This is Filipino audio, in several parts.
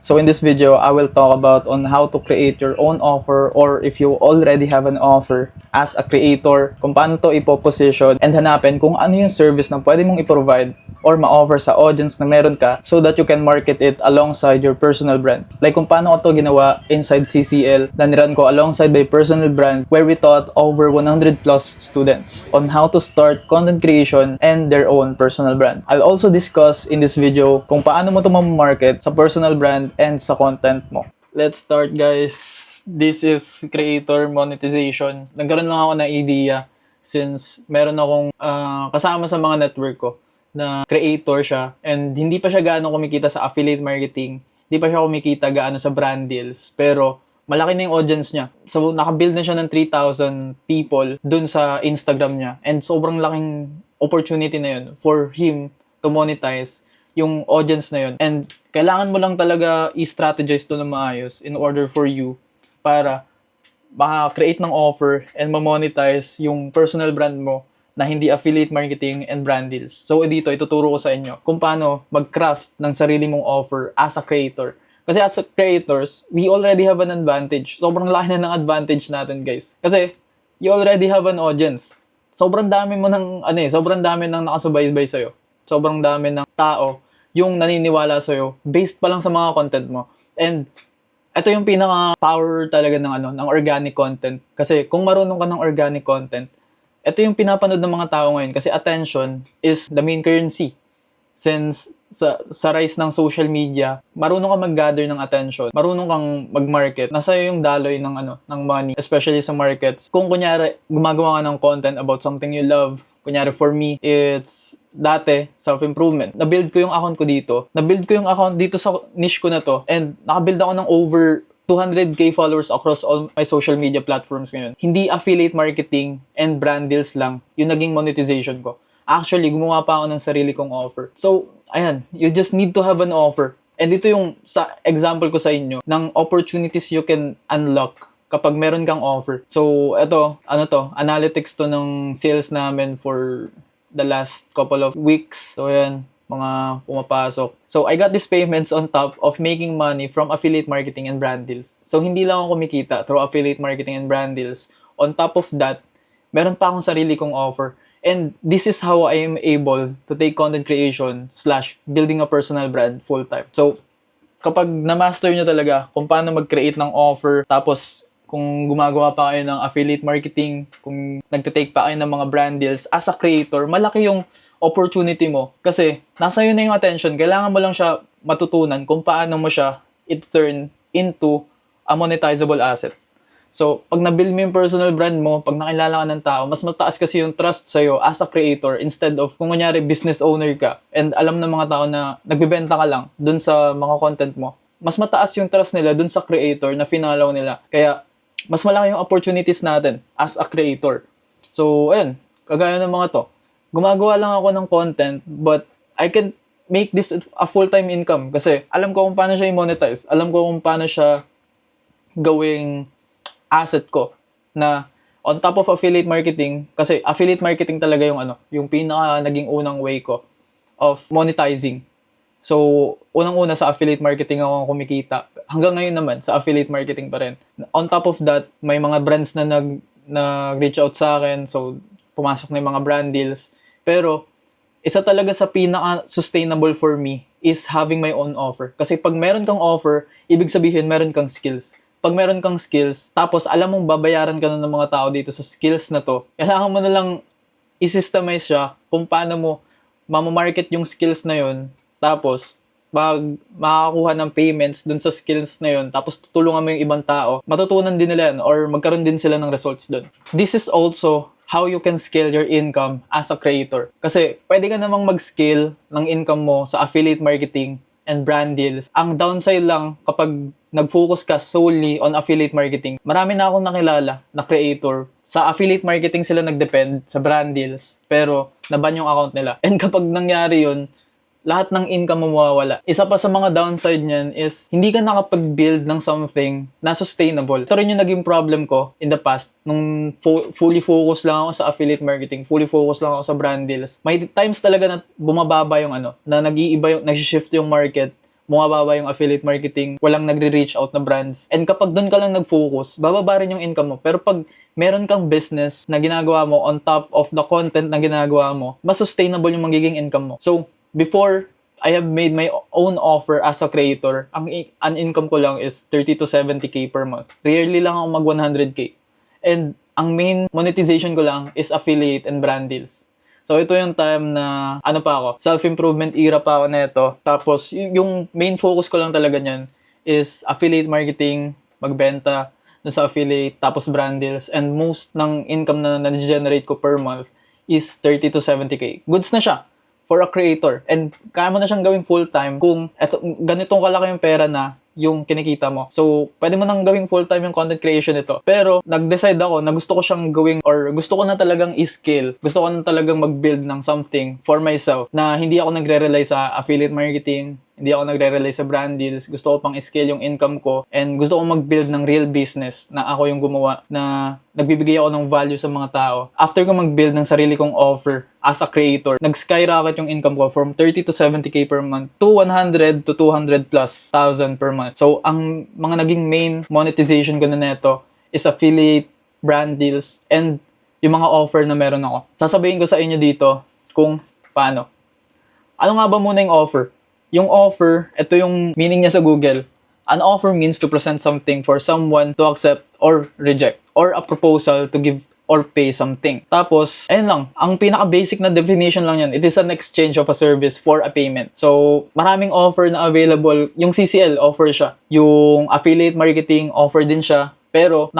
So in this video, I will talk about on how to create your own offer, or if you already have an offer as a creator, kung paano to ipoposition and hanapin kung ano yung service na pwede mong i-provide or ma-offer sa audience na meron ka so that you can market it alongside your personal brand. Like kung paano ko to ginawa inside CCL na niran ko alongside my personal brand, where we taught over 100 plus students on how to start content creation and their own personal brand. I'll also discuss in this video kung paano mo to ma-market sa personal brand and sa content mo. Let's start, guys. This is creator monetization. Nagkaroon lang ako na idea since meron akong kasama sa mga network ko na creator siya and hindi pa siya gaano kumikita sa affiliate marketing, hindi pa siya kumikita gaano sa brand deals, pero malaki na yung audience niya. So, nakabuild na siya ng 3,000 people dun sa Instagram niya and sobrang laking opportunity na yun for him to monetize yung audience na yun. And kailangan mo lang talaga i-strategize to na maayos in order for you para maka-create ng offer and ma-monetize yung personal brand mo na hindi affiliate marketing and brand deals. So dito, ituturo ko sa inyo kung paano mag-craft ng sarili mong offer as a creator. Kasi as a creators, we already have an advantage. Sobrang laki na ng advantage natin, guys. Kasi you already have an audience. Sobrang dami mo ng sobrang dami nang nakasubaybay sa'yo. Sobrang dami ng tao yung naniniwala sa'yo based pa lang sa mga content mo. And ito yung pinaka-power talaga ng organic content. Kasi kung marunong ka ng organic content, ito yung pinapanood ng mga tao ngayon. Kasi attention is the main currency. Since sa rise ng social media, marunong ka mag-gather ng attention, marunong kang mag-market, nasa yung daloy ng money, especially sa markets. Kung kunyari, gumagawa ka ng content about something you love, kunyari for me, it's dati, self-improvement. Nabuild ko yung account ko dito. Nabuild ko yung account dito sa niche ko na to. And nakabuild ako ng over 200k followers across all my social media platforms ngayon. Hindi affiliate marketing and brand deals lang yung naging monetization ko. Actually, gumawa pa ako ng sarili kong offer. So, ayan, you just need to have an offer. And ito yung sa example ko sa inyo ng opportunities you can unlock kapag meron kang offer. So, ito, analytics to ng sales namin for the last couple of weeks. So, ayan, mga pumapasok. So, I got these payments on top of making money from affiliate marketing and brand deals. So, hindi lang ako kumikita through affiliate marketing and brand deals. On top of that, meron pa akong sarili kong offer. And this is how I am able to take content creation / building a personal brand full-time. So, kapag na-master nyo talaga kung paano mag-create ng offer, tapos kung gumagawa pa kayo ng affiliate marketing, kung nagtitake pa kayo ng mga brand deals, as a creator, malaki yung opportunity mo. Kasi, nasa yun na yung attention. Kailangan mo lang siya matutunan kung paano mo siya i-turn into a monetizable asset. So, pag na-build mo yung personal brand mo, pag nakilala ka ng tao, mas mataas kasi yung trust sa'yo as a creator instead of kung kunyari business owner ka and alam ng mga tao na nagbibenta ka lang dun sa mga content mo. Mas mataas yung trust nila dun sa creator na finalaw nila. Kaya, mas malaki yung opportunities natin as a creator. So, ayun, kagaya ng mga to. Gumagawa lang ako ng content but I can make this a full-time income kasi alam ko kung paano siya i-monetize. Alam ko kung paano siya gawing asset ko na on top of affiliate marketing, kasi affiliate marketing talaga yung pinaka naging unang way ko of monetizing. So, unang-una sa affiliate marketing ako kumikita. Hanggang ngayon naman, sa affiliate marketing pa rin. On top of that, may mga brands na nag-reach out sa akin. So, pumasok na yung mga brand deals. Pero, isa talaga sa pinaka-sustainable for me is having my own offer. Kasi pag meron kang offer, ibig sabihin meron kang skills. Pag meron kang skills, tapos alam mong babayaran ka na ng mga tao dito sa skills na to, kailangan mo na lang i-systemize siya kung paano mo mamamarket yung skills na yun, tapos pag makakakuha ng payments dun sa skills na yun, tapos tutulungan mo yung ibang tao, matutunan din nila yan or magkaroon din sila ng results dun. This is also how you can scale your income as a creator. Kasi pwede ka namang mag-scale ng income mo sa affiliate marketing and brand deals. Ang downside lang kapag nag-focus ka solely on affiliate marketing. Marami na akong nakilala na creator. Sa affiliate marketing sila nag-depend sa brand deals, pero naban yung account nila. And kapag nangyari yun, lahat ng income mo mawawala. Isa pa sa mga downside niyan is hindi ka nakapag-build ng something na sustainable. Ito rin yung naging problem ko in the past nung fully focus lang ako sa affiliate marketing, fully focus lang ako sa brand deals. May times talaga na bumababa yung na nag-iiba yung nag-shift yung market. bumababa yung affiliate marketing, walang nagre-reach out na brands. And kapag doon ka lang nag-focus, bababa rin yung income mo. Pero pag meron kang business na ginagawa mo on top of the content na ginagawa mo, mas sustainable yung magiging income mo. So, before I have made my own offer as a creator, ang income ko lang is 30 to 70k per month. Rarely lang ako mag 100k. And ang main monetization ko lang is affiliate and brand deals. So ito yung time na self-improvement era pa ako nito. Tapos yung main focus ko lang talaga niyan is affiliate marketing, magbenta sa affiliate, tapos brand deals. And most ng income na na-generate ko per month is 30 to 70k. Goods na siya for a creator. And kaya mo na siyang gawing full-time kung ganitong kalaki yung pera na yung kinikita mo. So, pwede mo nang gawing full-time yung content creation nito. Pero, nag-decide ako na gusto ko siyang gawing or gusto ko na talagang i-scale. Gusto ko na talagang mag-build ng something for myself na hindi ako nagre-rely sa affiliate marketing, hindi ako nagre-rely sa brand deals. Gusto ko pang i-scale yung income ko and gusto ko mag-build ng real business na ako yung gumawa na nagbibigay ako ng value sa mga tao. After ko mag-build ng sarili kong offer as a creator, nag-skyrocket yung income ko from 30 to 70k per month to 100 to 200 plus thousand per month. So, ang mga naging main monetization ko na neto is affiliate, brand deals, and yung mga offer na meron ako. Sasabihin ko sa inyo dito kung paano. Ano nga ba muna yung offer? Yung offer, ito yung meaning niya sa Google. An offer means to present something for someone to accept or reject, or a proposal to give or pay something. Tapos, ayun lang. Ang pinaka-basic na definition lang yan, it is an exchange of a service for a payment. So, maraming offer na available. Yung CCL, offer siya. Yung affiliate marketing, offer din siya. Pero,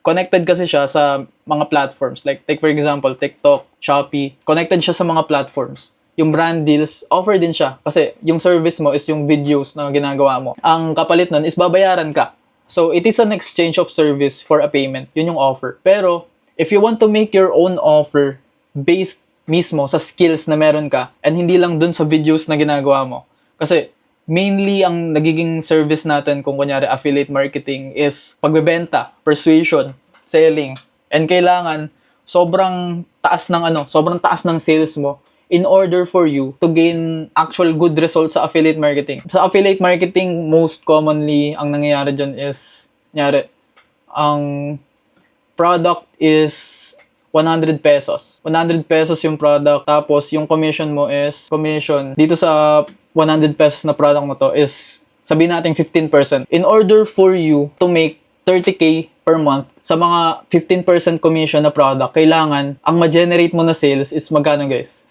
connected kasi siya sa mga platforms. Like, take for example, TikTok, Shopee. Connected siya sa mga platforms. Yung brand deals, offer din siya. Kasi yung service mo is yung videos na ginagawa mo. Ang kapalit nun is babayaran ka. So, it is an exchange of service for a payment. Yun yung offer. Pero, if you want to make your own offer based mismo sa skills na meron ka and hindi lang dun sa videos na ginagawa mo. Kasi, mainly ang nagiging service natin kung kunyari affiliate marketing is pagbebenta, persuasion, selling. And kailangan sobrang taas ng sales mo in order for you to gain actual good results sa affiliate marketing. Sa affiliate marketing, most commonly, ang nangyayari dyan is, ang product is 100 pesos. 100 pesos yung product, tapos yung commission mo is, dito sa 100 pesos na product na to is, sabihin natin 15%. In order for you to make 30k per month sa mga 15% commission na product, kailangan, ang ma-generate mo na sales is magkano, guys?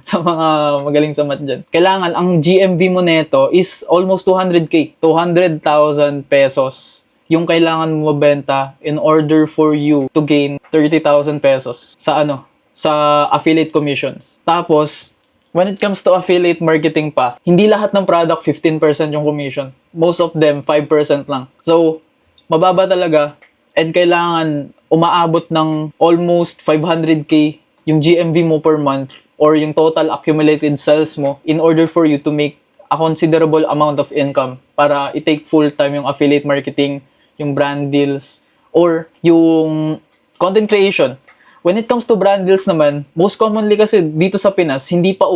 Sa mga magaling sa math dyan. Kailangan, ang GMV mo neto is almost 200k. 200,000 pesos yung kailangan mo mabenta in order for you to gain 30,000 pesos sa affiliate commissions. Tapos, when it comes to affiliate marketing pa, hindi lahat ng product 15% yung commission. Most of them, 5% lang. So, mababa talaga and kailangan umaabot ng almost 500k yung GMV mo per month or yung total accumulated sales mo in order for you to make a considerable amount of income para i-take full-time yung affiliate marketing, yung brand deals, or yung content creation. When it comes to brand deals naman, most commonly kasi dito sa Pinas, hindi pa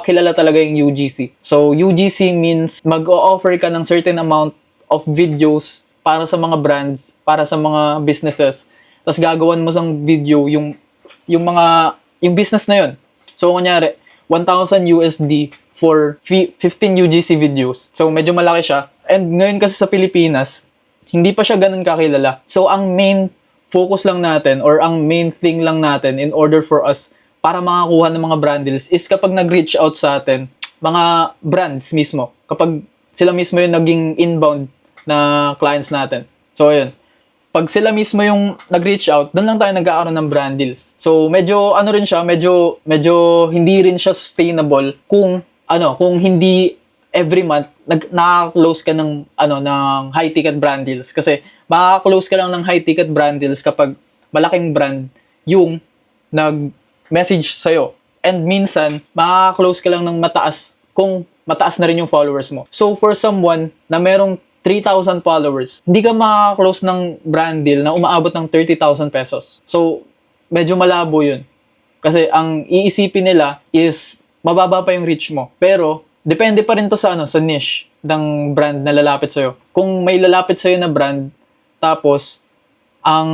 kilala talaga yung UGC. So, UGC means mag-o-offer ka ng certain amount of videos para sa mga brands, para sa mga businesses. Tapos gagawan mo sang video yung business na yun. So, kunyari, 1,000 USD for 15 UGC videos. So, medyo malaki siya. And ngayon kasi sa Pilipinas, hindi pa siya ganun kakilala. So, ang main focus lang natin or ang main thing lang natin in order for us para makakuha ng mga brand deals is kapag nag-reach out sa atin, mga brands mismo. Kapag sila mismo yung naging inbound na clients natin. So, ayun. Pag sila mismo yung nag-reach out, doon lang tayo nagkakaroon ng brand deals. So, medyo hindi rin siya sustainable kung hindi every month naka-close ka ng high ticket brand deals kasi makaka-close ka lang ng high ticket brand deals kapag malaking brand yung nag-message sa'yo. And minsan, makaka-close ka lang ng mataas kung mataas na rin yung followers mo. So, for someone na merong 3,000 followers, hindi ka maka-close ng brand deal na umaabot ng 30,000 pesos. So, medyo malabo yun. Kasi ang iisipin nila is mababa pa yung reach mo. Pero, depende pa rin to sa sa niche ng brand na lalapit sa'yo. Kung may lalapit sa'yo na brand, tapos ang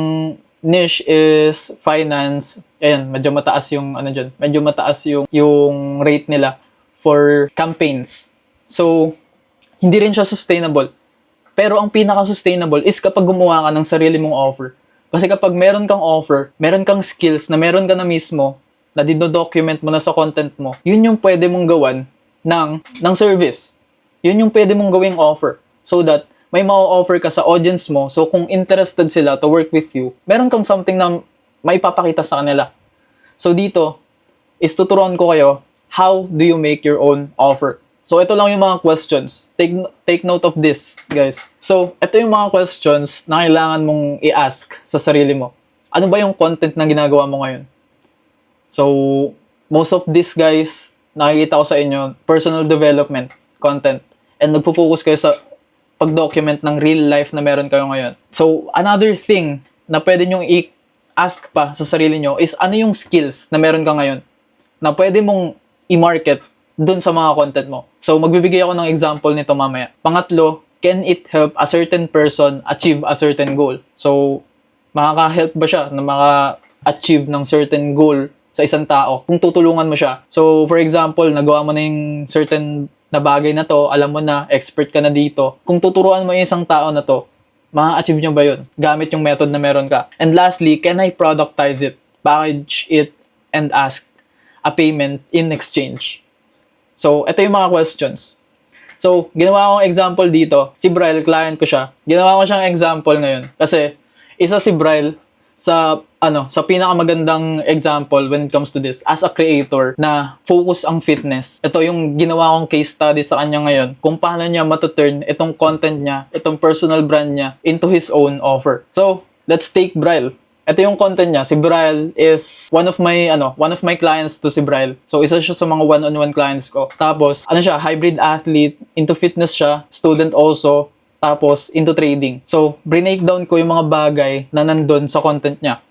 niche is finance, ayan, medyo mataas yung dyan, medyo mataas yung rate nila for campaigns. So, hindi rin siya sustainable. Pero ang pinaka-sustainable is kapag gumawa ka ng sarili mong offer. Kasi kapag meron kang offer, meron kang skills na meron ka na mismo, na dino-document mo na sa content mo, yun yung pwede mong gawan ng service. Yun yung pwede mong gawing offer. So that may ma-offer ka sa audience mo. So kung interested sila to work with you, meron kang something na maipapakita sa kanila. So dito, is tuturuan ko kayo, how do you make your own offer? So ito lang yung mga questions. Take note of this, guys. So ito yung mga questions na kailangan mong i-ask sa sarili mo. Ano ba yung content na ginagawa mo ngayon? So, most of this, guys, nakikita ko sa inyo, personal development content. And nagpo-focus kayo sa pag-document ng real life na meron kayo ngayon. So, another thing na pwede nyong i-ask pa sa sarili nyo is ano yung skills na meron ka ngayon na pwede mong i-market dun sa mga content mo. So, magbibigay ako ng example nito mamaya. Pangatlo, can it help a certain person achieve a certain goal? So, makaka-help ba siya na maka-achieve ng certain goal sa isang tao kung tutulungan mo siya? So, for example, nagawa mo na yung certain na bagay na to, alam mo na, expert ka na dito. Kung tuturuan mo yung isang tao na to, ma-achieve nyo ba yun? Gamit yung method na meron ka. And lastly, can I productize it, package it, and ask a payment in exchange? So, ito yung mga questions. So, ginawa kong example dito. Si Bryle, client ko siya. Ginawa ko siyang example ngayon. Kasi, isa si Bryle sa pinakamagandang example when it comes to this as a creator na focus ang fitness. Ito yung ginawa kong case study sa kanya ngayon kung paano niya matuturn itong content niya, itong personal brand niya into his own offer. So, let's take Bryle. Ito yung content niya. Si Bryle is one of my clients to si Bryle. So, isa siya sa mga one-on-one clients ko. Tapos, siya, hybrid athlete, into fitness siya, student also, tapos into trading. So, breakdown ko yung mga bagay na nandun sa content niya.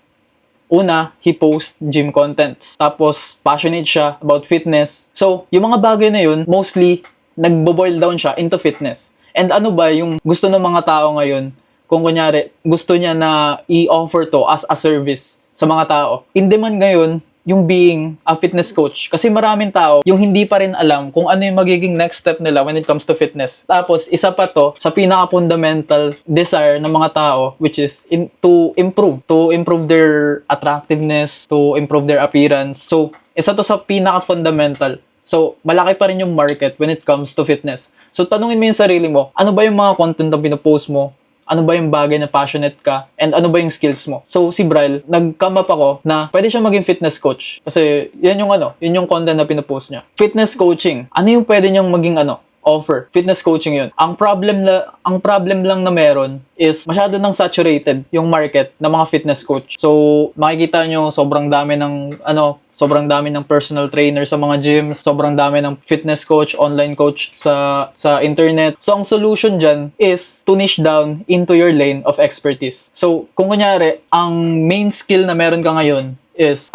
Una, he posts gym contents. Tapos, passionate siya about fitness. So, yung mga bagay na yun, mostly, nagbo-boil down siya into fitness. And ano ba yung gusto ng mga tao ngayon? Kung kunyari, gusto niya na i-offer to as a service sa mga tao. In demand ngayon, yung being a fitness coach. Kasi maraming tao, yung hindi pa rin alam kung ano yung magiging next step nila when it comes to fitness. Tapos, isa pa to sa pinaka-fundamental desire ng mga tao, which is to improve their attractiveness, to improve their appearance. So, isa to sa pinaka-fundamental. So, malaki pa rin yung market when it comes to fitness. So, tanungin mo yung sarili mo, ano ba yung mga content na pinopost mo? Ano ba yung bagay na passionate ka? And ano ba yung skills mo? So, si Bryle, nag-come up ako na pwede siya maging fitness coach. Kasi, yun yung content na pinopost niya. Fitness coaching. Ano yung pwede niyang maging offer? Fitness coaching yun. Ang problem lang na meron is masyado nang saturated yung market ng mga fitness coach. So, makikita nyo sobrang dami ng personal trainer sa mga gyms, sobrang dami ng fitness coach, online coach sa internet. So, ang solution dyan is to niche down into your lane of expertise. So, kung kunyari, ang main skill na meron ka ngayon is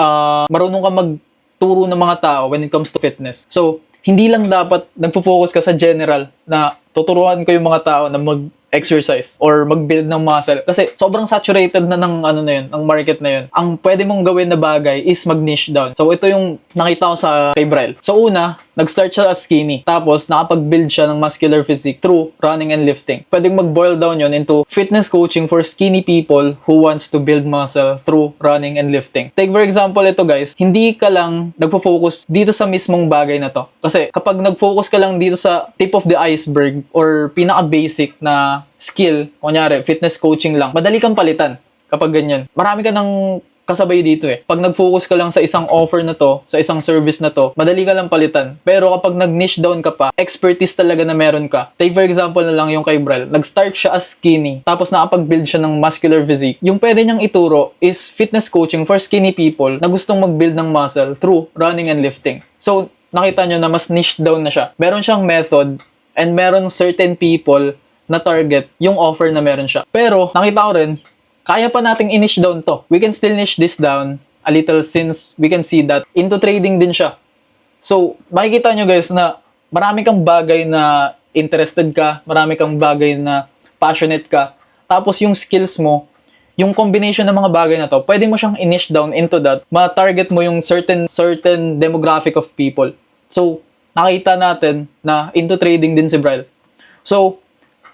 marunong ka magturo ng mga tao when it comes to fitness. So, hindi lang dapat nagpo-focus ka sa general na tuturuan ko yung mga tao na mag-exercise or mag-build ng muscle. Kasi sobrang saturated na ng ng market na yun. Ang pwede mong gawin na bagay is mag-niche down. So, ito yung nakita ko sa kay Bryle. So, una, nag-start siya as skinny. Tapos, nakapag-build siya ng muscular physique through running and lifting. Pwedeng mag-boil down yun into fitness coaching for skinny people who wants to build muscle through running and lifting. Take for example ito, guys. Hindi ka lang nagpo-focus dito sa mismong bagay na to. Kasi kapag nag-focus ka lang dito sa tip of the iceberg or pinaka-basic na skill, kunyari, fitness coaching lang, madali kang palitan kapag ganyan. Marami ka ng kasabay dito eh. Pag nag-focus ka lang sa isang offer na to, sa isang service na to, madali ka lang palitan. Pero kapag nag-niche down ka pa, expertise talaga na meron ka. Take for example na lang yung kay Bryle. Nag-start siya as skinny, tapos nakapag-build siya ng muscular physique. Yung pwede niyang ituro is fitness coaching for skinny people na gustong mag-build ng muscle through running and lifting. So, nakita nyo na mas niche down na siya. Meron siyang method and meron certain people na target yung offer na meron siya. Pero, nakita ko rin, kaya pa nating i-niche down to. We can still niche this down a little since we can see that into trading din siya. So, makikita nyo guys na marami kang bagay na interested ka, marami kang bagay na passionate ka. Tapos yung skills mo, yung combination ng mga bagay na to, pwede mo siyang i-niche down into that. Ma-target mo yung certain demographic of people. So, nakita natin na into trading din si Bryle. So,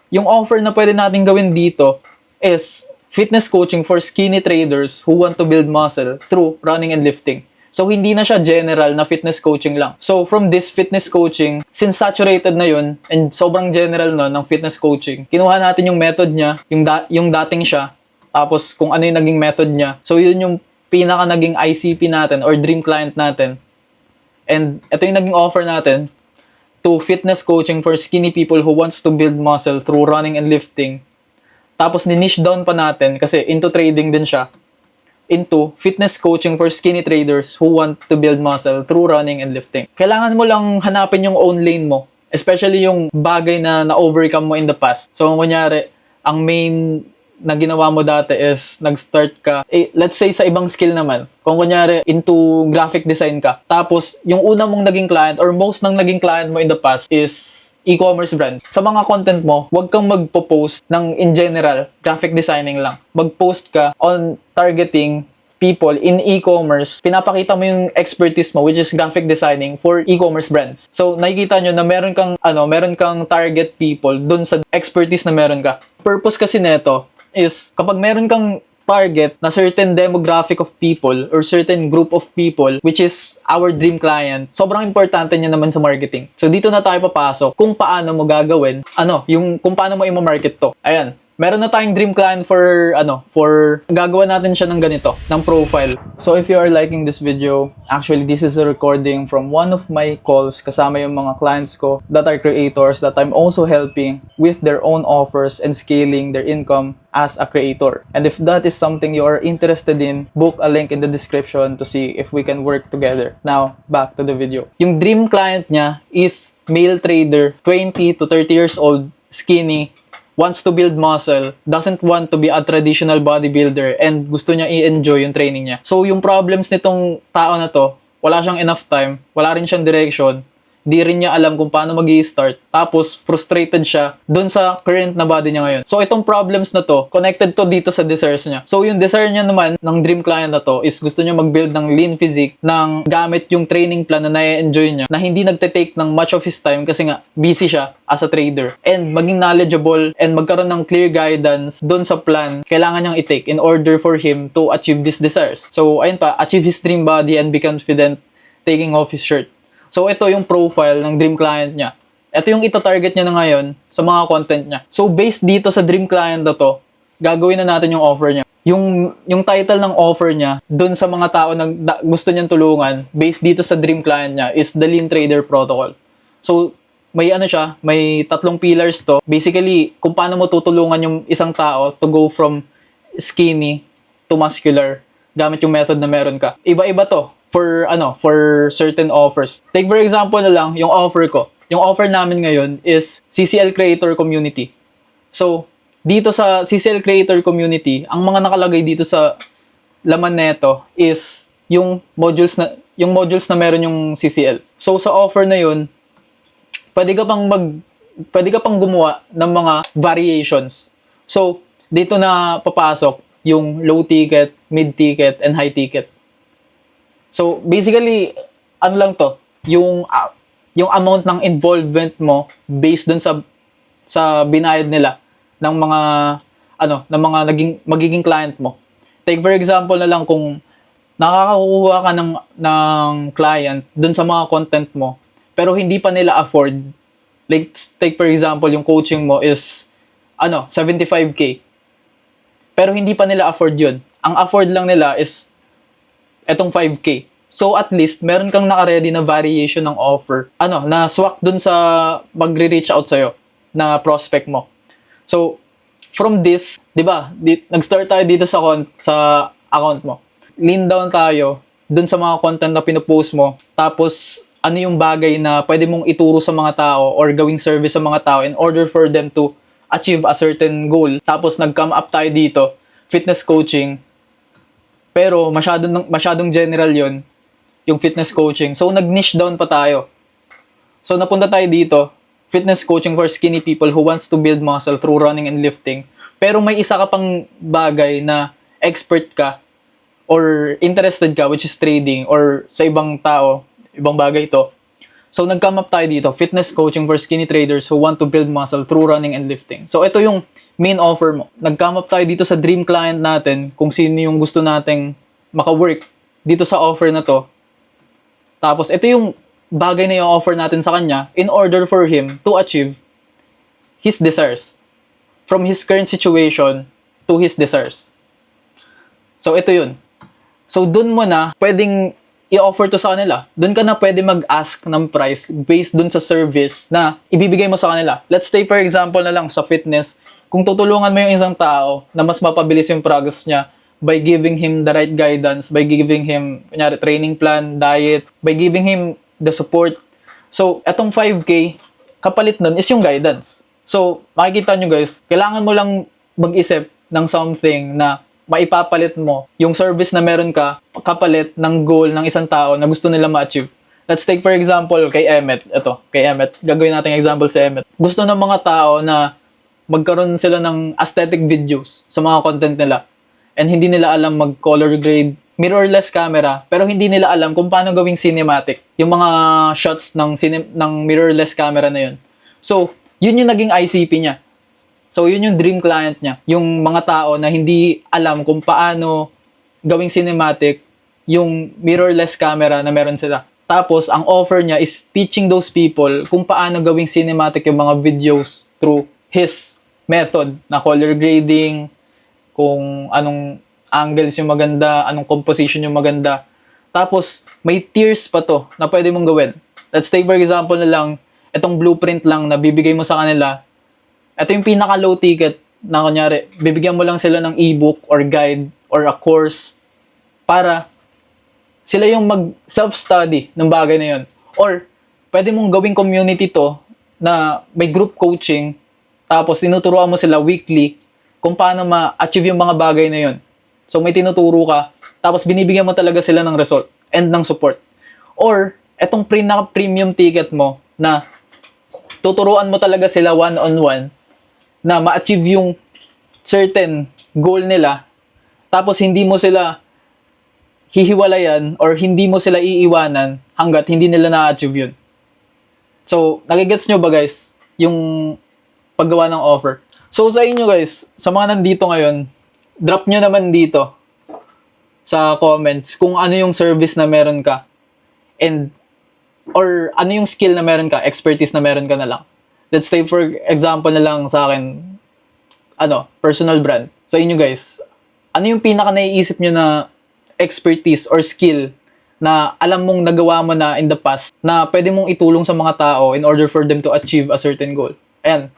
yung offer na pwede natin gawin dito is fitness coaching for skinny traders who want to build muscle through running and lifting. So, hindi na siya general na fitness coaching lang. So, from this fitness coaching, since saturated na yun, and sobrang general no, ng fitness coaching, kinuha natin yung method niya, yung dating siya, tapos kung ano yung naging method niya. So, yun yung pinaka naging ICP natin or dream client natin. And ito yung naging offer natin to fitness coaching for skinny people who wants to build muscle through running and lifting. Tapos, ni-niche down pa natin kasi into trading din siya, into fitness coaching for skinny traders who want to build muscle through running and lifting. Kailangan mo lang hanapin yung own lane mo, especially yung bagay na na-overcome mo in the past. So, kunyari, ang main na ginawa mo dati is nag-start ka, let's say sa ibang skill naman. Kung kunyari, into graphic design ka. Tapos, yung una mong naging client or most ng naging client mo in the past is e-commerce brand. Sa mga content mo, huwag kang magpo-post ng in general, graphic designing lang. Mag-post ka on targeting people in e-commerce. Pinapakita mo yung expertise mo, which is graphic designing for e-commerce brands. So, nakikita nyo na meron kang target people dun sa expertise na meron ka. Purpose kasi neto is kapag meron kang target na certain demographic of people or certain group of people which is our dream client, sobrang importante niya naman sa marketing. So dito na tayo papasok kung paano mo gagawin, kung paano mo i-market to. Ayan, meron na tayong dream client for gagawa natin siya ng ganito, ng profile. So if you are liking this video, actually this is a recording from one of my calls kasama yung mga clients ko that are creators that I'm also helping with their own offers and scaling their income as a creator. And if that is something you are interested in, book a link in the description to see if we can work together. Now, back to the video. Yung dream client niya is male trader, 20 to 30 years old, skinny, wants to build muscle, doesn't want to be a traditional bodybuilder, and gusto niya i-enjoy yung training niya. So, yung problems nitong tao na to, wala siyang enough time, wala rin siyang direction, di rin niya alam kung paano mag-i-start, tapos frustrated siya dun sa current na body niya ngayon. So, itong problems na to, connected to dito sa desires niya. So, yung desire niya naman ng dream client na to is gusto niya mag-build ng lean physique ng gamit yung training plan na na-enjoy niya, na hindi nagte-take ng much of his time kasi nga busy siya as a trader. And maging knowledgeable and magkaroon ng clear guidance dun sa plan kailangan niyang i-take in order for him to achieve these desires. So, ayun pa, achieve his dream body and be confident taking off his shirt. So, ito yung profile ng dream client niya. Ito yung ita-target niya na ngayon sa mga content niya. So, based dito sa dream client na to, gagawin na natin yung offer niya. Yung title ng offer niya, dun sa mga tao na gusto niyang tulungan, based dito sa dream client niya, is the Lean Trader Protocol. So, may may 3 pillars to. Basically, kung paano mo tutulungan yung isang tao to go from skinny to muscular gamit yung method na meron ka. Iba-iba to for certain offers. Take for example na lang yung offer ko. Yung offer namin ngayon is CCL Creator Community. So, dito sa CCL Creator Community, ang mga nakalagay dito sa laman neto is yung modules na meron yung CCL. So, sa offer na yun, pwede ka pang gumawa ng mga variations. So, dito na papasok yung low ticket, mid ticket, and high ticket. So, basically, ano lang to, yung amount ng involvement mo based dun sa binayad nila ng mga magiging client mo. Take for example na lang kung nakakakuha ka ng client dun sa mga content mo, pero hindi pa nila afford. Like, take for example, yung coaching mo is 75K. Pero hindi pa nila afford yun. Ang afford lang nila is etong 5K. So, at least, meron kang naka-ready na variation ng offer. Na swak dun sa magre-reach out sa'yo na prospect mo. So, from this, di ba, nag-start tayo dito sa account mo. Lean down tayo dun sa mga content na pinopost mo. Tapos, ano yung bagay na pwede mong ituro sa mga tao or gawing service sa mga tao in order for them to achieve a certain goal. Tapos, nag-come up tayo dito, fitness coaching. Pero masyadong general yon yung fitness coaching. So, nag-niche down pa tayo. So napunta tayo dito, fitness coaching for skinny people who wants to build muscle through running and lifting. Pero may isa ka pang bagay na expert ka or interested ka, which is trading, or sa ibang tao, ibang bagay to. So nag-come up tayo dito, fitness coaching for skinny traders who want to build muscle through running and lifting. So ito yung main offer mo. Nag-come up tayo dito sa dream client natin, kung sino yung gusto nating maka-work dito sa offer na to. Tapos ito yung bagay na yung offer natin sa kanya in order for him to achieve his desires. From his current situation to his desires. So ito yun. So dun mo na pwedeng i-offer to sa kanila. Dun ka na pwede mag-ask ng price based dun sa service na ibibigay mo sa kanila. Let's say for example na lang sa fitness, kung tutulungan mo yung isang tao na mas mapabilis yung progress niya by giving him the right guidance, by giving him kunyari, training plan, diet, by giving him the support. So, etong 5K, kapalit nun is yung guidance. So, makikita nyo guys, kailangan mo lang mag-isip ng something na maipapalit mo yung service na meron ka kapalit ng goal ng isang tao na gusto nila ma-achieve. Let's take for example kay Emmet. Ito, kay Emmet. Gagawin natin example si Emmet. Gusto ng mga tao na magkaroon sila ng aesthetic videos sa mga content nila. And hindi nila alam mag-color grade, mirrorless camera, pero hindi nila alam kung paano gawing cinematic. Yung mga shots ng mirrorless camera na yun. So, yun yung naging ICP niya. So, yun yung dream client niya. Yung mga tao na hindi alam kung paano gawing cinematic yung mirrorless camera na meron sila. Tapos, ang offer niya is teaching those people kung paano gawing cinematic yung mga videos through his method na color grading, kung anong angles yung maganda, anong composition yung maganda. Tapos, may tiers pa to na pwede mong gawin. Let's take for example na lang, itong blueprint lang na bibigay mo sa kanila. Ito yung pinaka low ticket na kunyari, bibigyan mo lang sila ng ebook or guide or a course para sila yung mag self-study ng bagay na yun. Or, pwede mong gawing community to na may group coaching, tapos tinuturuan mo sila weekly kung paano ma-achieve yung mga bagay na yun. So, may tinuturo ka, tapos binibigyan mo talaga sila ng result and ng support. Or, etong premium ticket mo na tuturuan mo talaga sila one-on-one na ma-achieve yung certain goal nila, tapos hindi mo sila hihiwalayan or hindi mo sila iiwanan hanggat hindi nila na-achieve yun. So, nagigets nyo ba guys yung paggawa ng offer? So, sa inyo guys, sa mga nandito ngayon, drop nyo naman dito sa comments kung ano yung service na meron ka and or ano yung skill na meron ka, expertise na meron ka na lang. Let's say for example na lang sa akin, personal brand. Sa inyo guys, ano yung pinaka naiisip nyo na expertise or skill na alam mong nagawa mo na in the past na pwede mong itulong sa mga tao in order for them to achieve a certain goal? Ayan.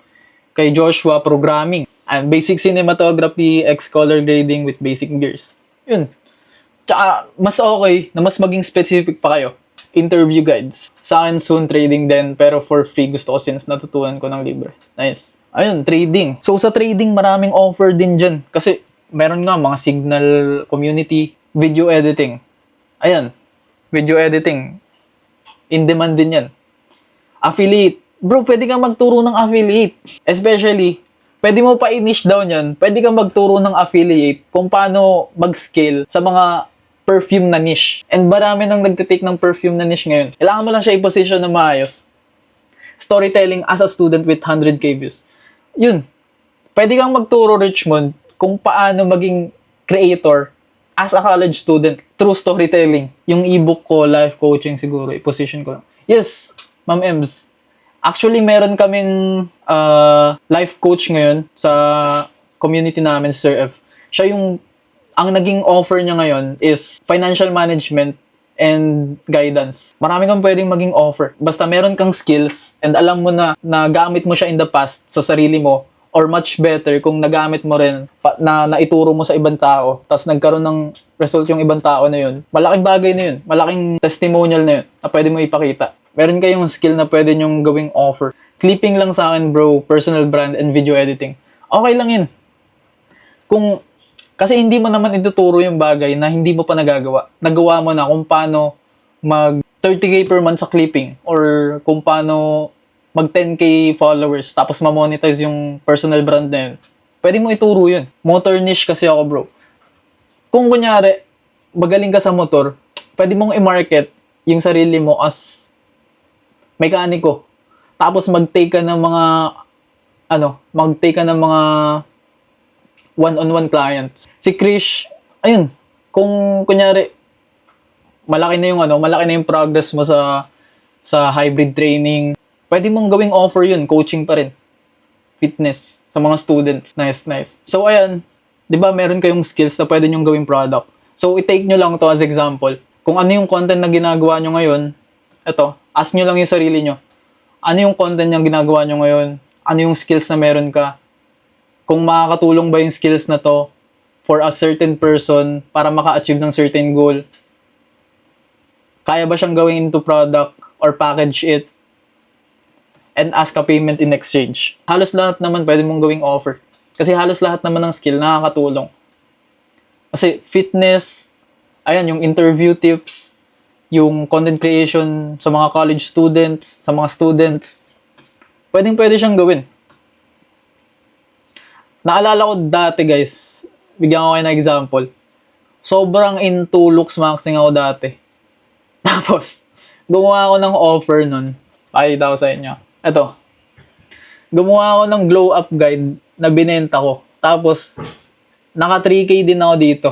Kay Joshua, programming. And basic cinematography, color grading with basic gears. Yun. Tsaka, mas okay na mas maging specific pa kayo. Interview guides. Sa akin, soon trading din, pero for free gusto ko since natutunan ko ng libre. Nice. Ayun, trading. So, sa trading, maraming offer din dyan. Kasi, meron nga mga signal community, video editing. Ayan, video editing. In demand din yan. Affiliate. Bro, pwede kang magturo ng affiliate. Especially, pwede mo pa i-niche down yan. Pwede kang magturo ng affiliate kung paano mag-scale sa mga perfume na niche. And marami nang nagtitake ng perfume na niche ngayon. Kailangan mo lang siya i-position na maayos. Storytelling as a student with 100k views. Yun. Pwede kang magturo, Richmond, kung paano maging creator as a college student through storytelling. Yung ebook ko, life coaching siguro, i-position ko. Yes, Ma'am Ems. Actually, meron kaming life coach ngayon sa community namin, Sir F. Siya yung, ang naging offer niya ngayon is financial management and guidance. Marami kang pwedeng maging offer. Basta meron kang skills and alam mo na nagamit mo siya in the past sa sarili mo, or much better kung nagamit mo rin na naituro mo sa ibang tao, tapos nagkaroon ng result yung ibang tao na yun. Malaking bagay na yun. Malaking testimonial na yun na pwede mo ipakita. Meron kayong skill na pwede nyong gawing offer. Clipping lang sa akin, bro, personal brand and video editing. Okay lang yun. Kasi hindi mo naman ituturo yung bagay na hindi mo pa nagagawa. Nagawa mo na kung paano 30K per month sa clipping or kung paano mag 10K followers tapos ma-monetize yung personal brand na yun. Pwede mo ituro yun. Motor niche kasi ako, bro. Kung kunyari, magaling ka sa motor, pwede mong i-market yung sarili mo as mekaniko. Tapos mag-take ka ng mga mag-take ka ng mga one-on-one clients. Si Krish, ayun, kung kunyari malaki na yung progress mo sa hybrid training, pwede mong gawing offer yun, coaching pa rin. Fitness sa mga students. Nice, nice. So ayan, 'di ba meron kayong skills na pwede nyong gawing product. So i-take nyo lang to as example. Kung ano yung content na ginagawa nyo ngayon, eto, ask nyo lang yung sarili nyo. Ano yung content yung ginagawa nyo ngayon? Ano yung skills na meron ka? Kung makakatulong ba yung skills na to for a certain person para maka-achieve ng certain goal? Kaya ba siyang gawin into product or package it and ask a payment in exchange? Halos lahat naman pwede mong gawing offer. Kasi halos lahat naman ng skill nakakatulong. Kasi fitness, ayan, yung interview tips, yung content creation sa mga college students, sa mga students, pwede siyang gawin. Naalala ko dati, guys, bigyan ko kayo ng example. Sobrang into looks maxing ako dati. Tapos, gumawa ako ng offer nun. Pakita ko sa inyo. Ito. Gumawa ako ng glow up guide na binenta ko. Tapos, naka 3K din ako dito.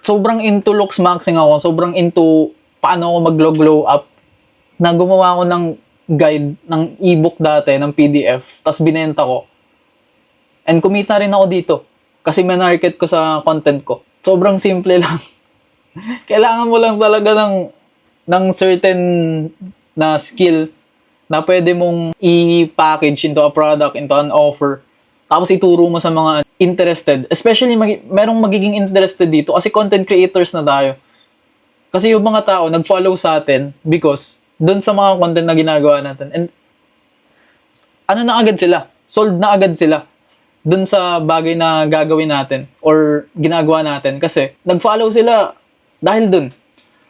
Sobrang into looks maxing ako. Sobrang into paano ako mag-glow up. Na gumawa ako ng guide ng ebook dati, ng PDF. Tapos binenta ko. And kumita rin ako dito. Kasi manarket ko sa content ko. Sobrang simple lang. Kailangan mo lang talaga ng certain na skill na pwede mong i-package into a product, into an offer. Tapos ituro mo sa mga interested. Especially, merong magiging interested dito kasi content creators na tayo. Kasi yung mga tao nag-follow sa atin because doon sa mga content na ginagawa natin. And ano na agad sila? Sold na agad sila doon sa bagay na gagawin natin or ginagawa natin kasi nag-follow sila dahil doon.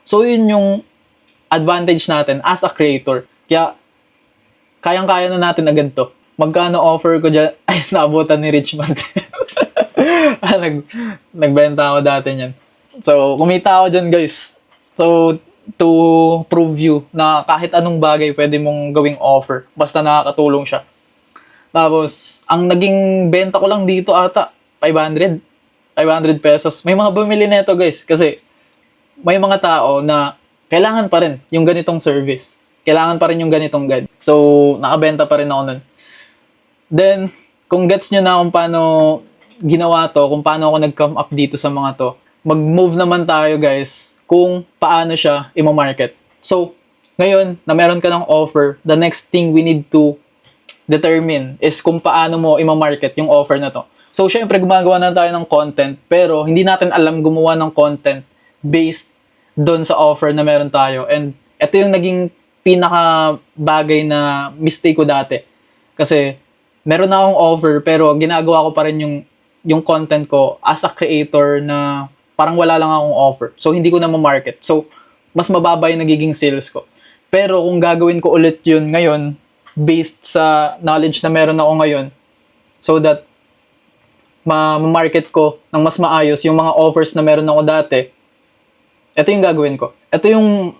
So, yun yung advantage natin as a creator. Kaya, kayang-kaya na natin agad to. Magkano offer ko dyan? Ay, naabutan ni Richmond. Nagbenta ako dati niyan. So, kumita ako dyan, guys. So, to prove you na kahit anong bagay pwede mong gawing offer. Basta nakakatulong siya. Tapos, ang naging benta ko lang dito ata, 500 pesos. May mga bumili nito, guys. Kasi, may mga tao na kailangan pa rin yung ganitong service. Kailangan pa rin yung ganitong guide. So, nakabenta pa rin ako nun. Then, kung gets nyo na kung paano ginawa to, kung paano ako nag-come up dito sa mga to, mag-move naman tayo, guys, kung paano siya i-market. So, ngayon, na meron ka ng offer, the next thing we need to determine is kung paano mo i-market yung offer na to. So, syempre, gumagawa na tayo ng content, pero hindi natin alam gumawa ng content based doon sa offer na meron tayo. And ito yung naging pinaka bagay na mistake ko dati. Kasi meron na akong offer pero ginagawa ko pa rin yung content ko as a creator na parang wala lang akong offer. So hindi ko na ma-market. So mas mababa yung nagiging sales ko. Pero kung gagawin ko ulit yun ngayon based sa knowledge na meron ako ngayon so that ma-market ko ng mas maayos yung mga offers na meron ako dati, ito yung gagawin ko. Ito yung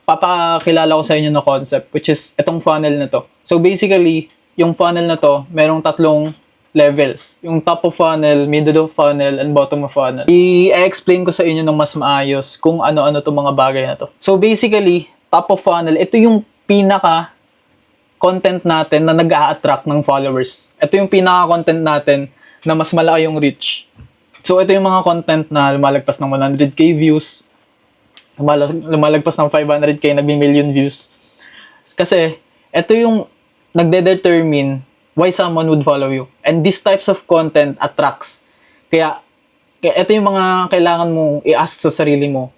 papakilala ko sa inyo na concept, which is itong funnel na to. So basically, yung funnel na to, merong tatlong levels. Yung top of funnel, middle of funnel, and bottom of funnel. I-explain ko sa inyo ng mas maayos kung ano-ano itong mga bagay na to. So basically, top of funnel, ito yung pinaka content natin na nag-a-attract ng followers. Ito yung pinaka-content natin na mas malaki yung reach. So, ito yung mga content na lumalagpas ng 100k views, lumalagpas ng 500k, nag-million views. Kasi, ito yung nagde-determine why someone would follow you. And these types of content attracts. Kaya ito yung mga kailangan mong i-ask sa sarili mo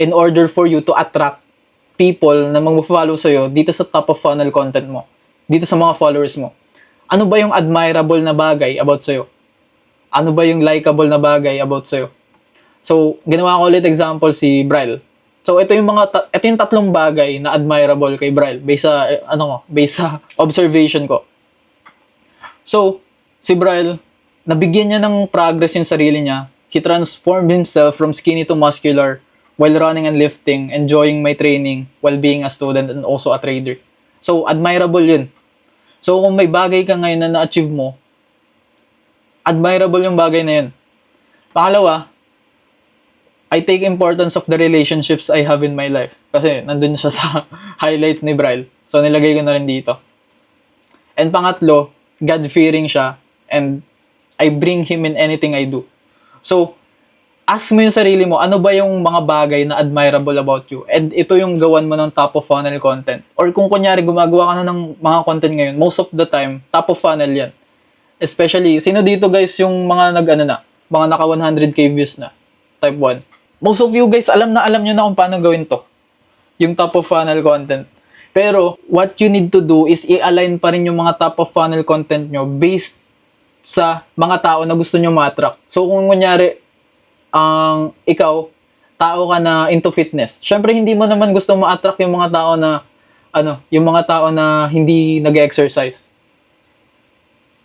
in order for you to attract people na mag-follow sa'yo dito sa top of funnel content mo, dito sa mga followers mo. Ano ba yung admirable na bagay about sa'yo? Ano ba yung likable na bagay about sa'yo? So, ginawa ko ulit example si Bryle. So, ito yung tatlong bagay na admirable kay Bryle based sa based sa observation ko. So, si Bryle, nabigyan niya ng progress yung sarili niya. He transformed himself from skinny to muscular while running and lifting, enjoying my training while being a student and also a trader. So, admirable yun. So, kung may bagay ka ngayon na na-achieve mo, admirable yung bagay na yun. Pangalawa, I take importance of the relationships I have in my life. Kasi nandun siya sa highlights ni Bryle. So, nilagay ko na rin dito. And pangatlo, God-fearing siya and I bring Him in anything I do. So, ask mo yung sarili mo, ano ba yung mga bagay na admirable about you? And ito yung gawan mo ng top of funnel content. Or kung kunyari, gumagawa ka na ng mga content ngayon, most of the time, top of funnel yan. Especially, sino dito guys yung mga mga naka 100k views na? Type 1. Most of you guys, alam nyo na kung paano gawin to. Yung top of funnel content. Pero, what you need to do is i-align pa rin yung mga top of funnel content nyo based sa mga tao na gusto nyo ma-attract. So, kung kunyari, ikaw, tao ka na into fitness. Syempre, hindi mo naman gusto ma-attract yung mga tao na, yung mga tao na hindi nag-exercise.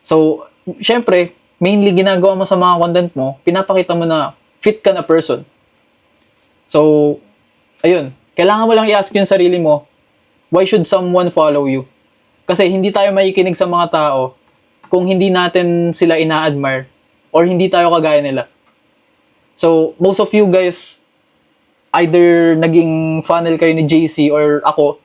So, syempre, mainly ginagawa mo sa mga content mo, pinapakita mo na fit ka na person. So, ayun. Kailangan mo lang i-ask yung sarili mo, why should someone follow you? Kasi hindi tayo makikinig sa mga tao kung hindi natin sila ina-admire or hindi tayo kagaya nila. So, most of you guys, either naging funnel kayo ni JC or ako,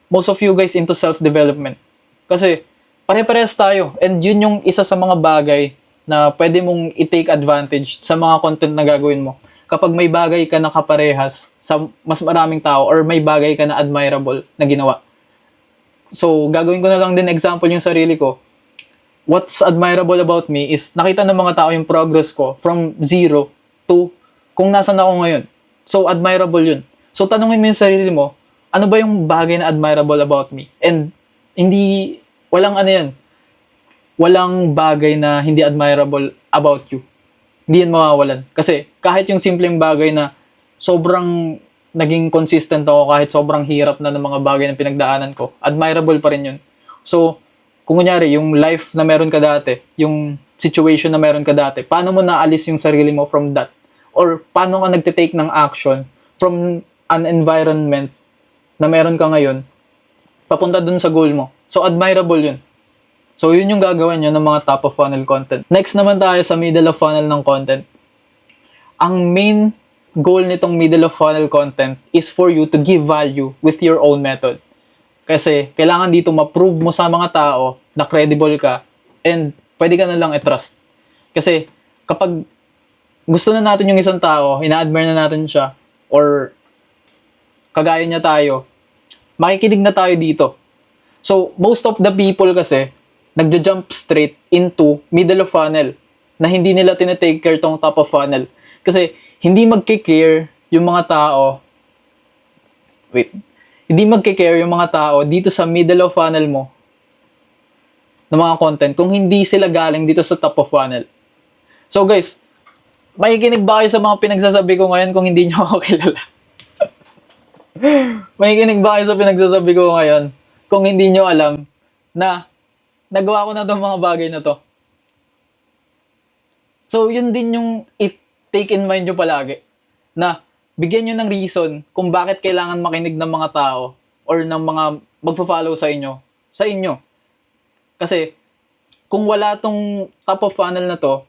most of you guys into self-development. Kasi, pare-parehas tayo. And yun yung isa sa mga bagay na pwede mong i-take advantage sa mga content na gagawin mo. Kapag may bagay ka na kaparehas sa mas maraming tao or may bagay ka na admirable na ginawa. So, gagawin ko na lang din example yung sarili ko. What's admirable about me is nakita ng mga tao yung progress ko from zero to kung nasan ako ngayon. So, admirable yun. So, tanungin mo yung sarili mo, ano ba yung bagay na admirable about me? And, walang bagay na hindi admirable about you. Hindi yan mawawalan. Kasi, kahit yung simpleng bagay na sobrang naging consistent ako, kahit sobrang hirap na ng mga bagay na pinagdaanan ko, admirable pa rin yun. So, kung kunyari, yung life na meron ka dati, yung situation na meron ka dati, paano mo naalis yung sarili mo from that? Or paano ka nagtitake ng action from an environment na meron ka ngayon, papunta dun sa goal mo. So, admirable yun. So, yun yung gagawin nyo ng mga top of funnel content. Next naman tayo sa middle of funnel ng content. Ang main goal nitong middle of funnel content is for you to give value with your own method. Kasi, kailangan dito ma-prove mo sa mga tao na credible ka and pwede ka na lang i-trust. Kasi, kapag gusto na natin yung isang tao, ina-admire na natin siya, or kagaya niya tayo, makikinig na tayo dito. So, most of the people kasi, nagja-jump straight into middle of funnel na hindi nila tinatake care tong top of funnel. Kasi, hindi magkikare yung mga tao, hindi magkikare yung mga tao dito sa middle of funnel mo ng mga content kung hindi sila galing dito sa top of funnel. So guys, makikinig ba kayo sa mga pinagsasabi ko ngayon kung hindi nyo ako kilala? Makikinig ba kayo sa pinagsasabi ko ngayon kung hindi nyo alam na nagawa ko na itong mga bagay na to? So, yun din yung take in mind nyo palagi. Na bigyan nyo ng reason kung bakit kailangan makinig ng mga tao or ng mga magpa-follow sa inyo. Kasi, kung wala tong top of funnel na to,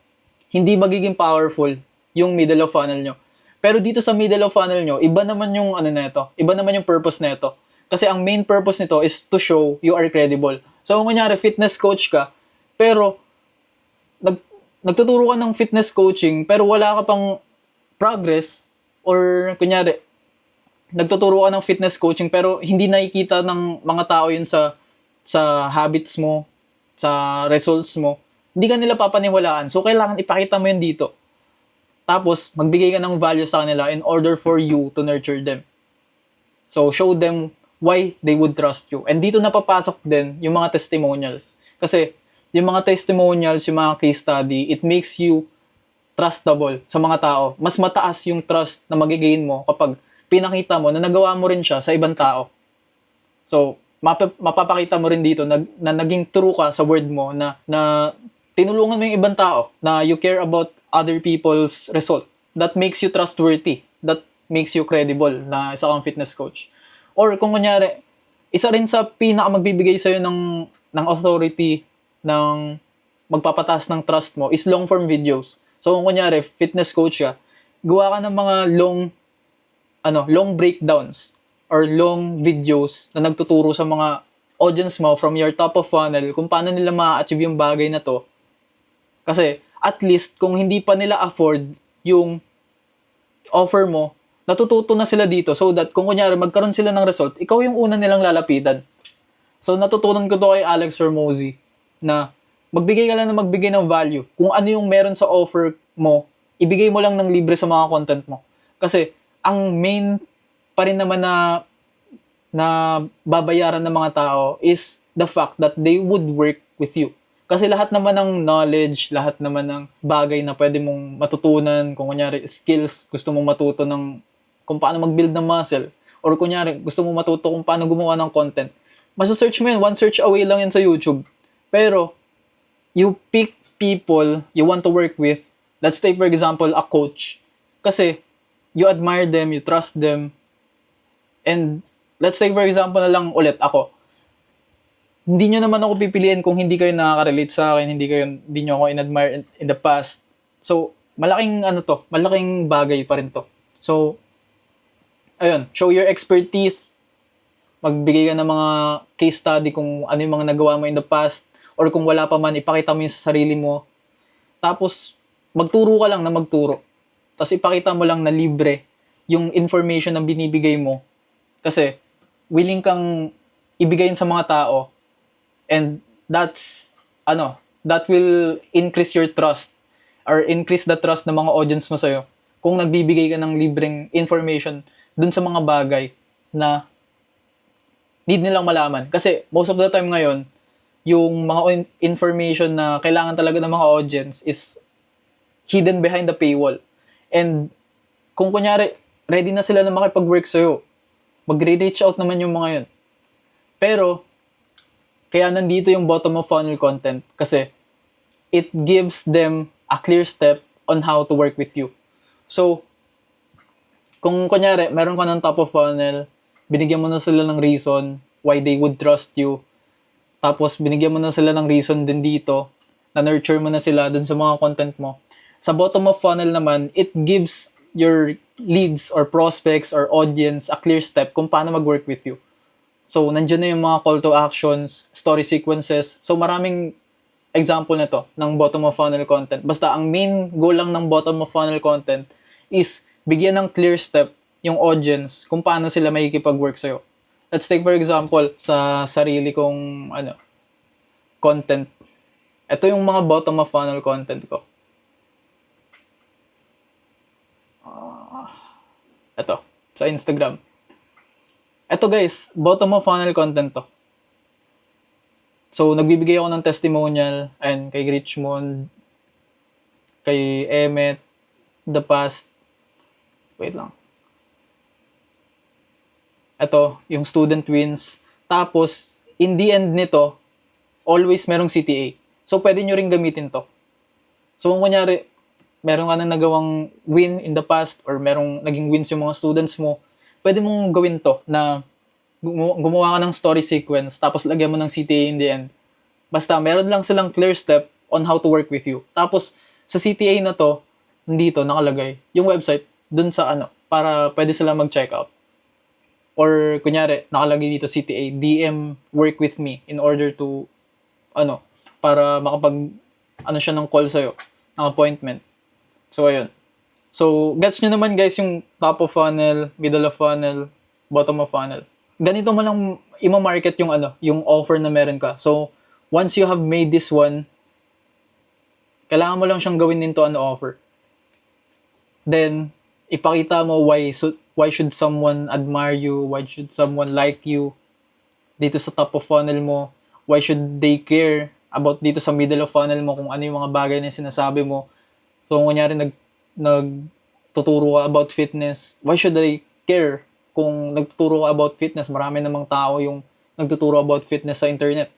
hindi magiging powerful yung middle of funnel nyo. Pero dito sa middle of funnel nyo, iba naman yung iba naman yung purpose nito. Kasi ang main purpose nito is to show you are credible. So, kung kunyari, fitness coach ka, pero nagtuturo ka ng fitness coaching, pero wala ka pang progress, or kunyari, nagtuturo ka ng fitness coaching, pero hindi nakikita ng mga tao yun sa habits mo, sa results mo, hindi ka nila papaniwalaan. So, kailangan ipakita mo yun dito. Tapos, magbigay ka ng value sa kanila in order for you to nurture them. So, show them why they would trust you. And dito napapasok din yung mga testimonials. Kasi, yung mga testimonials, yung mga case study, it makes you trustable sa mga tao. Mas mataas yung trust na magigain mo kapag pinakita mo na nagawa mo rin siya sa ibang tao. So, mapapakita mo rin dito na naging true ka sa word mo na tinulungan mo yung ibang tao, na you care about other people's result. That makes you trustworthy. That makes you credible na isa kang fitness coach. Or kung kunyari, isa rin sa pinakamagbibigay sa'yo ng authority, ng magpapataas ng trust mo is long form videos. So kung kunyari, fitness coach ka, gawa ka ng mga long breakdowns or long videos na nagtuturo sa mga audience mo from your top of funnel kung paano nila ma-achieve yung bagay na to. Kasi at least kung hindi pa nila afford yung offer mo, natututo na sila dito so that kung kunyari magkaroon sila ng result, ikaw yung una nilang lalapitan. So natutunan ko to kay Alex Hormozy na magbigay ka lang na magbigay ng value. Kung ano yung meron sa offer mo, ibigay mo lang ng libre sa mga content mo. Kasi ang main pa rin naman na babayaran ng mga tao is the fact that they would work with you. Kasi lahat naman ng knowledge, lahat naman ng bagay na pwede mong matutunan, kung kunyari skills, gusto mong matuto kung paano mag-build ng muscle, or kunyari gusto mong matuto kung paano gumawa ng content, masasearch mo yun, one search away lang yan sa YouTube. Pero, you pick people you want to work with. Let's take for example, a coach. Kasi, you admire them, you trust them, and let's take for example na lang ulit ako. Hindi nyo naman ako pipiliin kung hindi kayo nakaka-relate sa akin, hindi nyo ako in-admire in the past. So, malaking bagay pa rin to. So, ayun, show your expertise, magbigay ka ng mga case study kung ano yung mga nagawa mo in the past, or kung wala pa man, ipakita mo yung sa sarili mo. Tapos, magturo ka lang na magturo. Tapos ipakita mo lang na libre yung information na binibigay mo. Kasi, willing kang ibigay yun sa mga tao. And that will increase your trust or increase the trust ng mga audience mo sa'yo kung nagbibigay ka ng libreng information dun sa mga bagay na need nilang malaman. Kasi most of the time ngayon, yung mga information na kailangan talaga ng mga audience is hidden behind the paywall. And kung kunyari, ready na sila na makipag-work sa'yo, mag-reach out naman yung mga yun. Pero, kaya nandito yung bottom of funnel content kasi it gives them a clear step on how to work with you. So, kung kunyari, meron ka ng top of funnel, binigyan mo na sila ng reason why they would trust you. Tapos, binigyan mo na sila ng reason din dito, na-nurture mo na sila dun sa mga content mo. Sa bottom of funnel naman, it gives your leads or prospects or audience a clear step kung paano mag-work with you. So, nandiyan na yung mga call to actions, story sequences. So, maraming example na to ng bottom of funnel content. Basta, ang main goal lang ng bottom of funnel content is bigyan ng clear step yung audience kung paano sila makikipag-work sa'yo. Let's take for example, sa sarili kong content. Ito yung mga bottom of funnel content ko. Ito, sa Instagram. Ito guys, bottom of funnel content to. So, nagbibigay ako ng testimonial and kay Richmond, kay Emmet, the past. Wait lang. Ito, yung student wins. Tapos, in the end nito, always merong CTA. So, pwede nyo rin gamitin to. So, kung kunyari, meron ka na nagawang win in the past or merong naging wins yung mga students mo, pwede mong gawin to na gumawa ka ng story sequence tapos lagyan mo ng CTA in the end. Basta meron lang silang clear step on how to work with you. Tapos sa CTA na to, dito nakalagay yung website dun sa para pwede sila mag-check out. Or kunyari, nakalagay dito CTA, DM work with me in order to para makapag siya ng call sa'yo, ng appointment. So ayun. So, gets nyo naman guys yung top of funnel, middle of funnel, bottom of funnel. Ganito mo lang i-market yung offer na meron ka. So, once you have made this one, kailangan mo lang siyang gawin into an offer. Then, ipakita mo why should someone admire you, why should someone like you dito sa top of funnel mo, why should they care about dito sa middle of funnel mo kung ano yung mga bagay na sinasabi mo. So, kung kunyari nagtuturo ka about fitness, why should I care kung nagtuturo ka about fitness? Marami namang tao yung nagtuturo about fitness sa internet.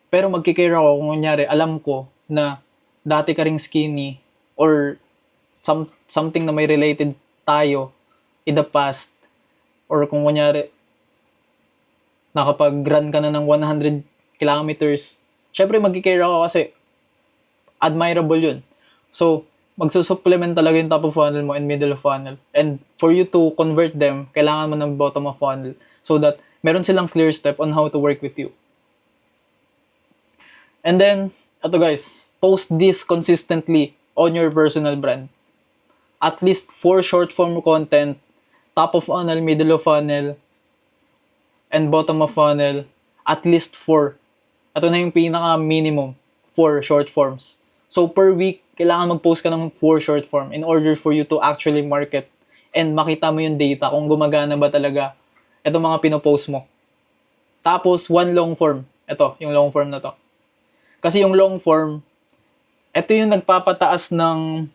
Pero magkikare ako kung kunyari, alam ko na dati ka ring skinny or something na may related tayo in the past, or kung kunyari, nakapag-run ka na ng 100 kilometers, syempre magkikare ako kasi admirable yun. So, magsusupplement talaga yung top of funnel mo and middle of funnel. And for you to convert them, kailangan mo ng bottom of funnel so that meron silang clear step on how to work with you. And then, ito guys, post this consistently on your personal brand. At least 4 short form content, top of funnel, middle of funnel, and bottom of funnel, at least 4. Ito na yung pinaka-minimum, 4 short forms. So, per week, kailangan mag-post ka ng 4 short form in order for you to actually market and makita mo yung data kung gumagana ba talaga itong mga pinopost mo. Tapos, 1 long form. Ito, yung long form na to. Kasi yung long form, ito yung nagpapataas ng,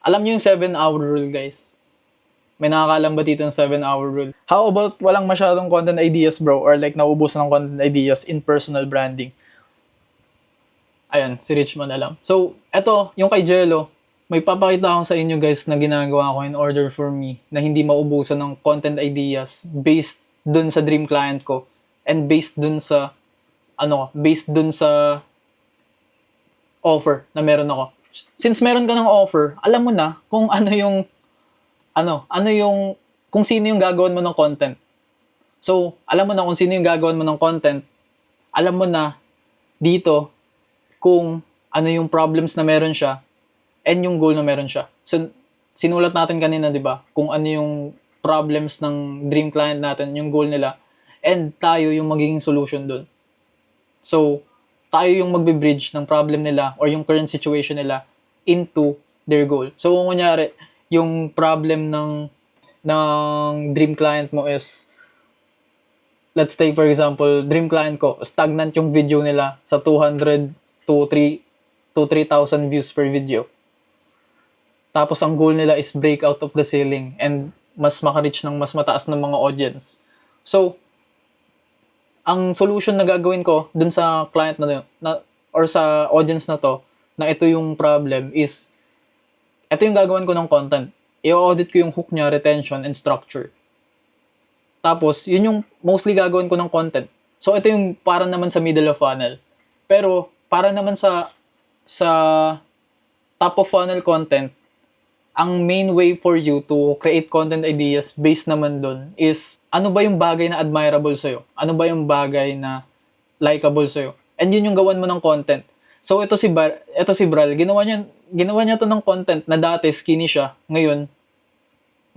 alam niyo yung 7-hour rule, guys. May nakakaalam ba dito ng 7-hour rule? How about walang masyadong content ideas, bro? Or like nauubos ng content ideas in personal branding? Ayan, si Richmond alam. So, eto, yung kay Jello, may papakita ako sa inyo guys na ginagawa ko in order for me na hindi maubusan ng content ideas based dun sa dream client ko and based dun sa offer na meron ako. Since meron ka ng offer, alam mo na kung kung sino yung gagawin mo ng content. So, alam mo na kung sino yung gagawin mo ng content, alam mo na dito kung ano yung problems na meron siya and yung goal na meron siya. So, sinulat natin kanina, di ba? Kung ano yung problems ng dream client natin, yung goal nila, and tayo yung magiging solution dun. So, tayo yung magbe-bridge ng problem nila or yung current situation nila into their goal. So, kung kunyari, yung problem ng dream client mo is, let's take for example, dream client ko, stagnant yung video nila sa 200 to 3,000 views per video. Tapos ang goal nila is break out of the ceiling and mas maka-reach ng mas mataas ng mga audience. So, ang solution na gagawin ko dun sa client or sa audience na to, na ito yung problem is, ito yung gagawin ko ng content. I-audit ko yung hook niya, retention, and structure. Tapos, yun yung mostly gagawin ko ng content. So, ito yung para naman sa middle of funnel. Pero, para naman sa top of funnel content, ang main way for you to create content ideas based naman dun is, ano ba yung bagay na admirable sa'yo? Ano ba yung bagay na likable sa'yo? And yun yung gawan mo ng content. So, ito si Bral, ginawa niya to ng content na dati skinny siya, ngayon,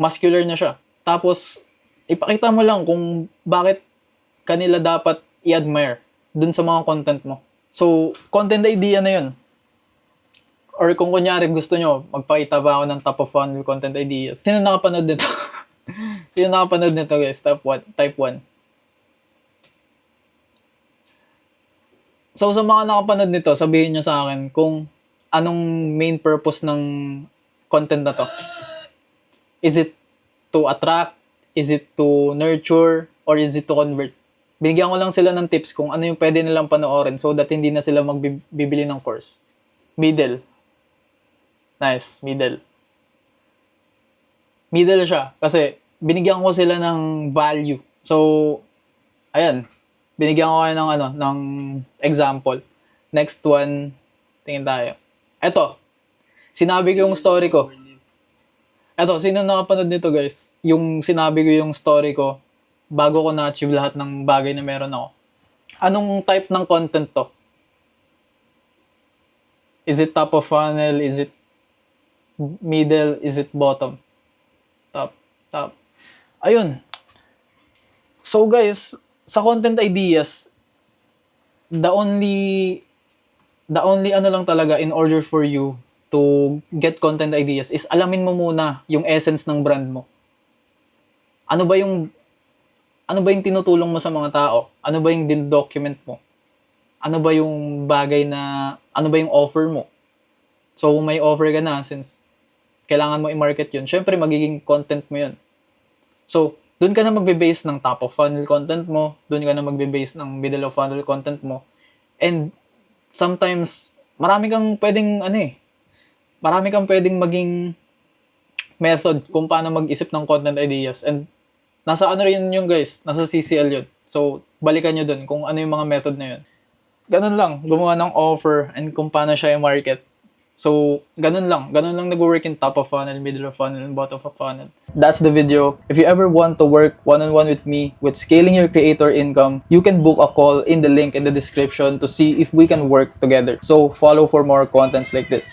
muscular na siya. Tapos, ipakita mo lang kung bakit kanila dapat i-admire dun sa mga content mo. So, content idea na yun. Or kung kunyari gusto nyo, magpakita ba ako ng top of funnel content ideas. Sino nakapanood nito? Sino nakapanood nito guys? Type 1. So, sa mga nakapanood nito, sabihin nyo sa akin kung anong main purpose ng content na to. Is it to attract? Is it to nurture? Or is it to convert? Binigyan ko lang sila ng tips kung ano yung pwede nilang panoorin so that hindi na sila magbibili ng course. Middle. Nice, middle. Middle siya kasi binigyan ko sila ng value. So, ayan. Binigyan ko kayo ng example. Next one, tingin tayo. Eto, sinabi ko yung story ko. Eto, sino nakapanood nito guys? Yung sinabi ko yung story ko bago ko na-achieve lahat ng bagay na meron ako. Anong type ng content to? Is it top of funnel? Is it middle? Is it bottom? Top. Ayun. So guys, sa content ideas, the only lang talaga in order for you to get content ideas is alamin mo muna yung essence ng brand mo. Ano ba yung tinutulong mo sa mga tao? Ano ba yung din-document mo? Ano ba yung offer mo? So, kung may offer ka na, since kailangan mo i-market yun, syempre magiging content mo yun. So, doon ka na magbe-base ng top of funnel content mo, doon ka na magbe-base ng middle of funnel content mo. And sometimes, marami kang pwedeng maging method kung paano mag-isip ng content ideas. And nasa ano rin yun guys, nasa CCL yun. So, balikan nyo dun kung ano yung mga method na yun. Ganun lang, gumawa ng offer and kung paano siya i-market. So, ganun lang nag-work in top of funnel, middle of funnel, and bottom of funnel. That's the video. If you ever want to work one-on-one with me with scaling your creator income, you can book a call in the link in the description to see if we can work together. So, follow for more contents like this.